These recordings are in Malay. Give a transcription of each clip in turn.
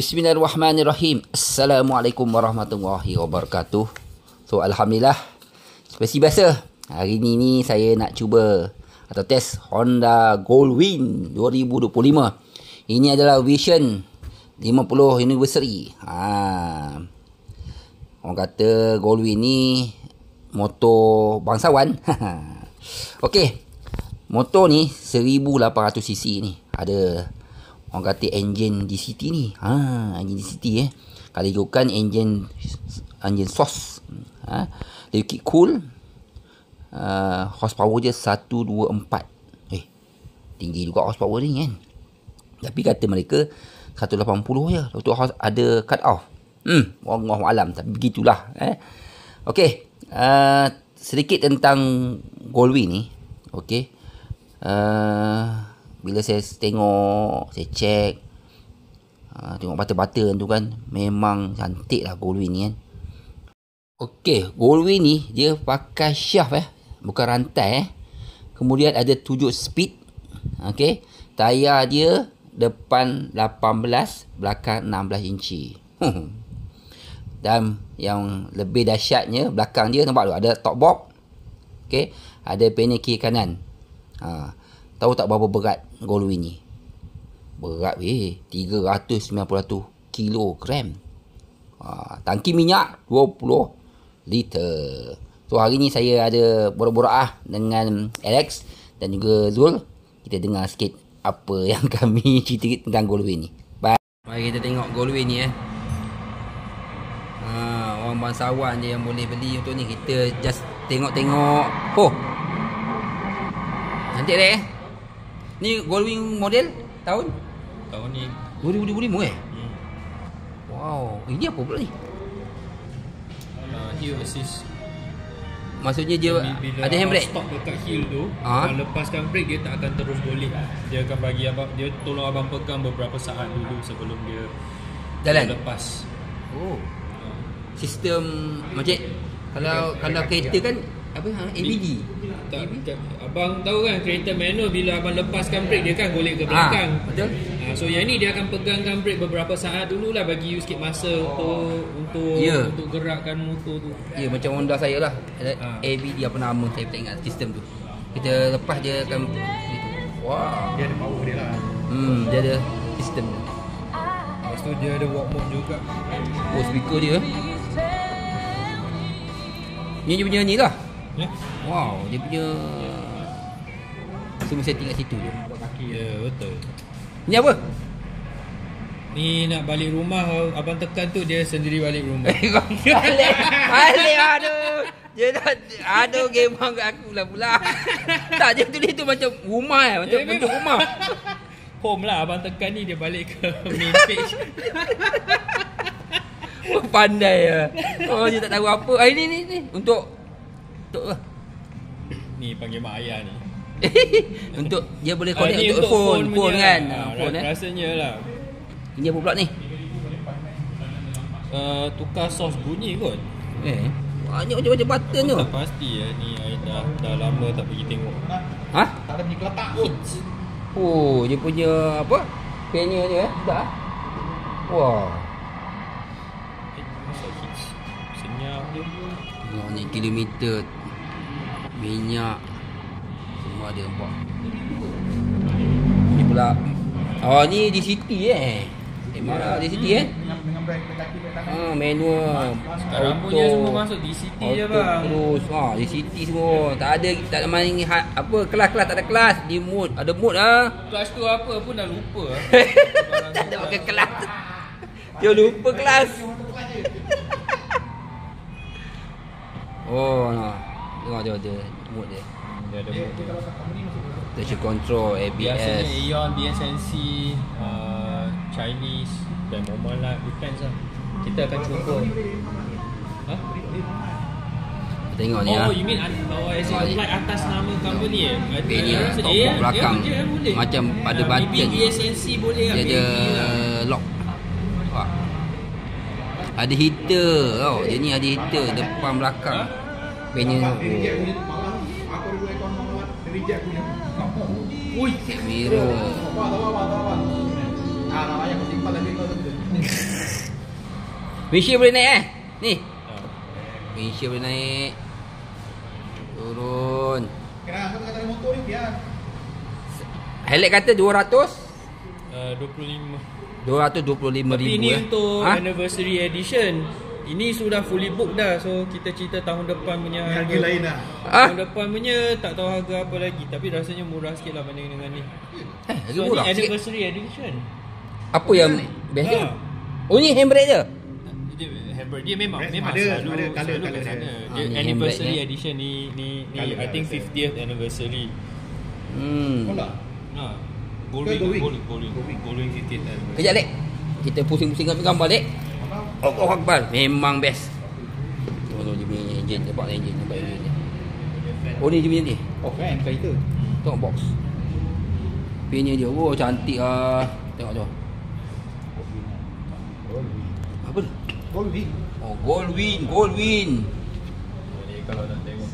Bismillahirrahmanirrahim. Assalamualaikum warahmatullahi wabarakatuh. So alhamdulillah, seperti biasa, hari ni saya nak cuba atau test Honda Goldwing 2025. Ini adalah Vision 50 anniversary. Orang kata Goldwing ni motor bangsawan. Okey. Motor ni 1800cc ni. Ada orang kata engine DCT ni. Engine DCT Kalau ikutkan engine source. Liquid cool. Horsepower je 124. Tinggi juga horsepower ni kan. Tapi kata mereka 180 je. Lepas tu ada cut off. Wallahu alam. Tapi begitulah. Okey. Sedikit tentang Goldwing ni. Okey. Bila saya tengok, saya check, tengok bata-bata tu kan, memang cantik lah Goldwing ni kan. Okey, Goldwing ni dia pakai shaft bukan rantai Kemudian ada 7 speed. Okey, tayar dia depan 18, belakang 16 inci. Dan yang lebih dahsyatnya, belakang dia nampak tu ada top box. Okey, ada panel kiri kanan. Tahu tak berapa berat Goldwing ni? Berat 391 kilogram. Tangki minyak 20 liter. So hari ni saya ada borak-borak dengan Alex dan juga Zul. Kita dengar sikit apa yang kami cerita tentang Goldwing ni. Bye. Mari kita tengok Goldwing ni orang bangsawan je yang boleh beli untuk ni. Kita just tengok-tengok. Cantik dah Ni Goldwing model tahun ni 2025 Wow, ini apa pula ni? Hill assist. Maksudnya dia bila ada handbrake. Stop dekat hill tu, abang lepaskan brake, dia tak akan terus golek. Dia akan bagi abang, dia tolong abang pegang beberapa saat dulu sebelum dia jalan lepas. Sistem macam kalau kereta kan apa ABD. Abang tahu kan kereta manual, bila abang lepaskan brake dia kan golek ke belakang. Betul. So yang ni dia akan pegangkan brake beberapa saat dululah, bagi you sikit masa untuk gerakkan motor tu. Ya, macam Honda saya lah. ABD apa nama saya tak ingat sistem tu. Kita lepas dia akan wow. Dia ada power dia lah. Dia ada sistem. Lepas tu dia ada walk mode juga. Speaker dia. Ni dia punya ni lah. Wow, dia punya semua setting kat situ je. Ya, betul. Ni apa? Ni nak balik rumah, abang tekan tu dia sendiri balik rumah. Balik aduh. Dia dah gemang kat aku lah pula. Tak, dia tulis tu macam rumah macam bentuk rumah. Home lah, abang tekan ni dia balik ke main page. Pandai lah. Dia tak tahu apa. Ni untuk ni panggil mak ayah ni. Untuk dia boleh connect untuk phone kan. Phone rasanya lah. Ini apa pula ni? Tukar source bunyi kot. Banyak macam-macam button tu. Tak pasti ni dah lama tak pergi tengok. Tak ada pergi keletak pun. Dia punya apa? Panel dia tak? Wah. Senyap dia. Ni kilometer minyak semua ada nampak. Ni pula ni DCT mana DCT dengan brake kaki manual. Sekarang punya semua masuk DCT je bang. Terus DCT semua. Tak ada main apa kelas-kelas, tak ada kelas. Di mode ada mode Kelas tu apa pun dah lupa. Tak ada pakai kelas. Dia lupa kelas. Tengok dia mode dia. Dia ada mode dia. Traction control, ABS. Biasanya Aeon, BSNC, Chinese dan normal lah, depends lah. Kita akan cuba. Tengok ni you mean bawa flight atas nama company Ini top belakang macam pada button. BSNC boleh lah. Dia ada lock. Ada heater dia ni ada heater depan belakang. Panel kamera. Windshield boleh naik Ni. Ha. Windshield boleh naik. Turun. Kenapa kau kata motor ni biar. Helix kata 225,000 Tapi ini untuk anniversary edition. Ini sudah fully book dah. So kita cerita tahun depan punya Harga lain lah. Tahun depan punya tak tahu harga apa lagi. Tapi rasanya murah sikit lah banding dengan ni. Lagi So murah ni sikit. anniversary edition. Apa yang best dia? Ha. Oh ni handbrake je. Dia memang Ada selalu colour kat sana. dia. Dia Ni anniversary handbrake edition ni Colour I think colour 50th anniversary. Honda. Ha. Goldwing. Goldwing 50th anniversary. Kejap Lek. Kita pusing-pusing gambar Lek. Allah Akbar. Memang best. Oh dia punya enjin. Nampak enjin. Nampak enjin dia. Oh ni dia punya ni. Oh kan kereta. Tengok box. Pinnya dia. Oh cantik ah. Tengok tu. Apa tu? Goldwing. Oh Goldwing. Ni kalau nak tengok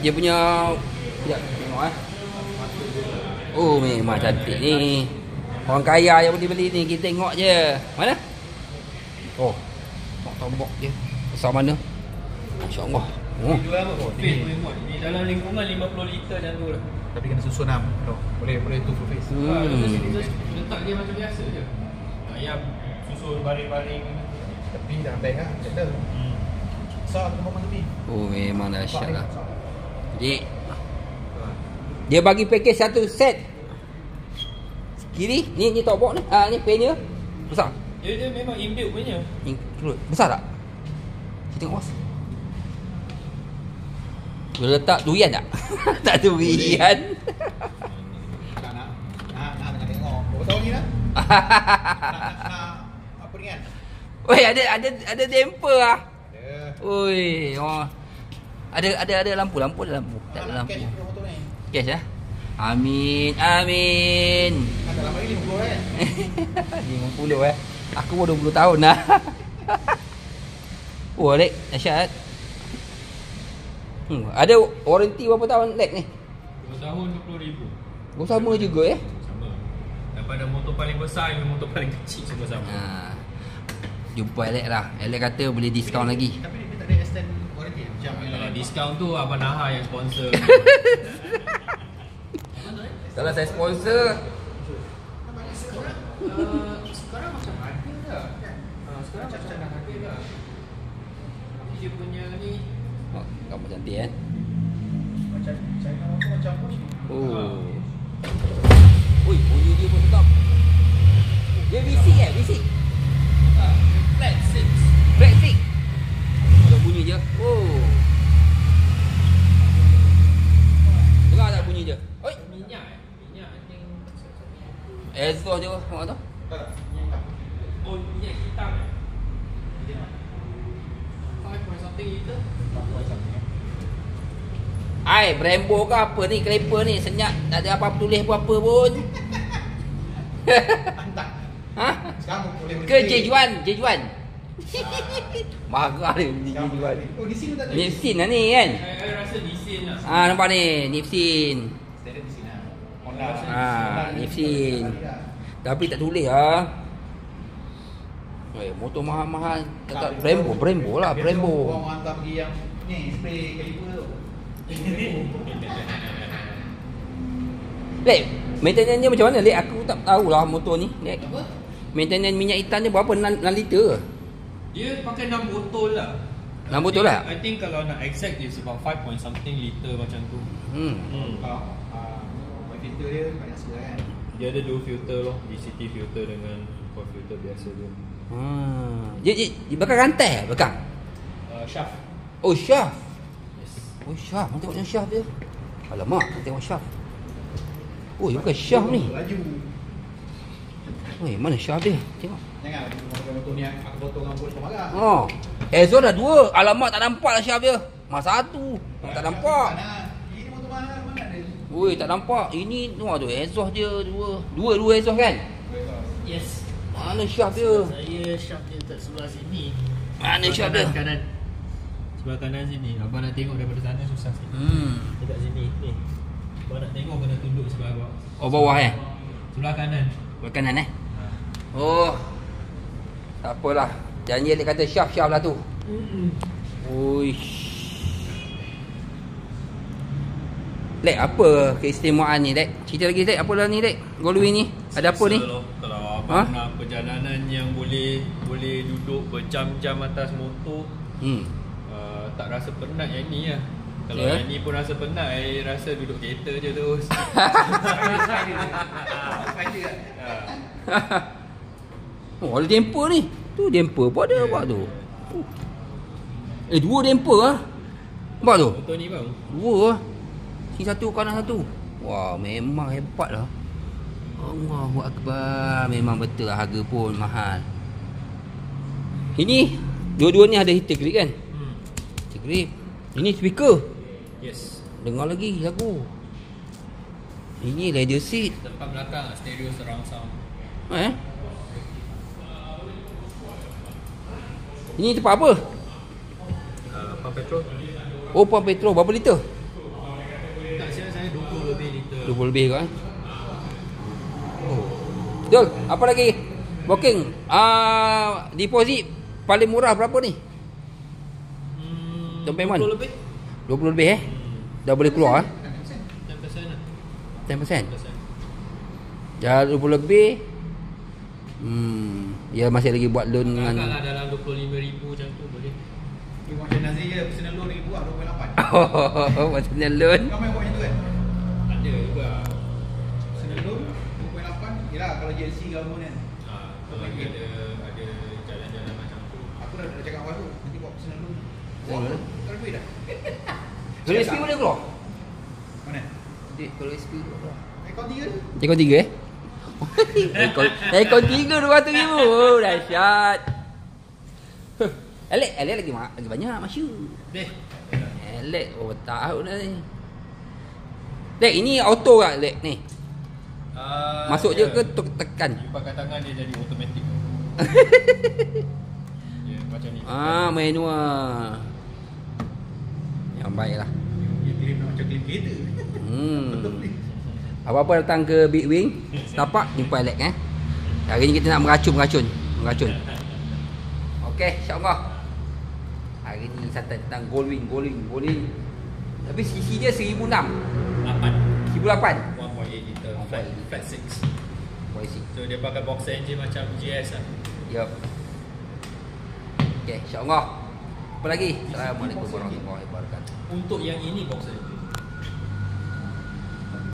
Dia punya sekejap tengok Oh memang cantik ni. Orang kaya yang boleh beli ni. Kita tengok je. Mana? Oh. Tombok dia. Besar mana? Masya-Allah. Oh. Jual apa? Face remote. Ni dalam lingkungan 50 liter dan tu lah. Tapi kena susun lah. Boleh tu full face. Letak dia macam biasa je. Tak payah susun baring-baring. Tepi dah bag lah. Settle. Besar tu memang tepi. Oh memang dahsyat lah. Jadi dia bagi package satu set. Kiri ni top box ni. Ni pennya besar. Dia memang inbuilt punya. Besar tak? Kita tengok bos. Boleh letak durian tak? Tak durian. Nak tengok. Berapa tahun ni dah? Nak apa ni kan? Oi ada damper ah. Ada. Oi, oh. Ada lampu ada lampu. Tak ada lampu. Cash motor ni. Cash ah. Amin. Kan dalam hari 50 kan? 50 Aku pun 20 tahun dah. Oh, Lek, dahsyat. Ada warranty berapa tahun Lek ni? 2 tahun 20,000. Oh, sama juga Sama. Daripada motor paling besar hingga motor paling kecil semua sama. Jumpa Alec lah. Alec kata boleh diskaun lagi. Tapi dia tak ada extend warranty macam Kalau diskaun tu Abang Naha yang sponsor. Kalau saya sponsor Sekarang macam ada dah. Sekarang macam dah ada dah. Dia punya ni gambar cantik kan. macam China motor macam push. Oh. Ui, bunyi dia pun sedap. Dia V6 V6. flat 6. Flat 6. Ada bunyi je. Oh. Dengar tak bunyi je? Oi. Minyak I think. Exhaust je tengok tu. Oh, minyak hitam 5 point something liter. Ai, Brembo ke apa ni? Clapper ni senyap. Tak ada apa-apa tulis apa-apa pun. Hantar. Ha? Sekarang boleh Ke Jejuan? Marah dia beli Sekarang Jejuan. boleh. Oh di sini tak ada. Nipsin lah ni kan? I rasa disin lah. Nampak ni, Nipsin. Standard di sini lah. Honda. Nipsin. Tapi tak tulis lah. Motor mahal-mahal. Tak Brembo lah, Biasa Brembo. orang hantar pergi yang ni spray caliper tu. Lek, maintenance dia macam mana Lek? Aku tak tahulah motor ni Lek. Apa? Maintenance minyak hitam dia berapa? 6 liter ke? Dia pakai 6 botol lah. 6 botol lah? I think kalau nak exact is about 5 point something liter macam tu. Filter dia banyak sebelah kan. Dia ada dua filter loh, DCT filter dengan core filter biasa dia. Dia bakar rantai belakang? Shaft. Oh, shaft. Yes. Oh, shaft. Mana tengok shaft dia? Alamak, nak tengok shaft. Oh, dia bukan shaft ni. Laju. Oi, mana shaft dia? Tengok. Jangan motor ni aku potong dengan boleh marah. Oh. Exhaust dah 2. Alamak, tak nampak lah shaft dia. Mas 1. Tak nampak. Ini motor mahal mana ada. Oi, tak nampak. Ini tengok tu, exhaust dia 2. Dua exhaust kan? Yes. Mana shaft dia? Saya shaft dia tak sebelah sini. Mana Sebelah shaft dia? kanan. Sebelah kanan sini. Abang nak tengok daripada sana susah sikit. Dekat sini ni. Abang nak tengok kena tunduk sebelah bawah. Oh, bawah Sebelah kanan. Sebelah kanan Oh. Tak apalah. Janji Lek kata syaf-syaf lah tu. Uish. Lek, apa keistimewaan ni, Lek? Cerita lagi, Lek. Apa lah ni, Lek? Goldwing ni. Ada apa ni? Kalau abang nak perjalanan yang boleh duduk berjam-jam atas motor, tak rasa penat yang ni lah. Kalau yang ni pun rasa penat, rasa duduk kereta je terus. Oh, ada damper ni. Tu damper pun ada buat tu. Dua damper ah. Nampak tu? Motor ni bang. Dua ah. Sini satu, kanan satu. Wah, memang hebat lah. Allahu Akbar. Memang betul lah, harga pun mahal. Ini dua-dua ni ada heater grip kan? Heater grip. Ini speaker. Yes. Dengar lagi lagu. Ini leather seat. Depan belakang stereo surround sound. Ini tempat apa? Pump petrol. Oh, pump petrol. Berapa liter? Tak silap saya 20 lebih liter. 20 lebih kan? Oh. Betul. Apa lagi? Booking. Deposit paling murah berapa ni? Dompet mana? 20 lebih. 20 lebih Dah boleh keluar 10% lah. 10%. Dah 20 lebih. Ya masih lagi buat loan dengan Agaklah dalam 25,000 macam tu boleh. Dia macam Nazir je, personal loan RM1,000 lah, 2.8. Oh, personal loan. Kau main buat macam tu kan? Ada juga. Personal loan 2.8. Yelah kalau JLC government kan. Kalau lagi ada jalan-jalan macam tu. Aku dah cakap awal tu, nanti buat personal loan. Personal loan? Tak ada duit dah. Kalau SP boleh keluar? Mana? Kalau SP boleh keluar. Aircon 3 tu. Aircon 3 Aircon 3 200,000. Oh, dahsyat. Elek lagi banyak masya. Deh. Elek tahu dah ni. Lek, ini auto tak Lek ni? Masuk je ke tekan? You pakai tangan dia jadi automatic. Ya, macam ni. Manual. Yang baiklah. Dia claim macam claim kereta. Betul ni. Apa-apa datang ke Big Wing, tapak jumpa Alex Hari ni kita nak meracun. Okey, insya-Allah. Hari ni santai tentang Goldwing. Tapi CC dia 1006. 1008. 1.8 liter flat 6. So dia pakai box engine macam GS lah. Yup. Okey, insya-Allah. Apa lagi? Assalamualaikum warahmatullahi wabarakatuh. Untuk yang ini box engine.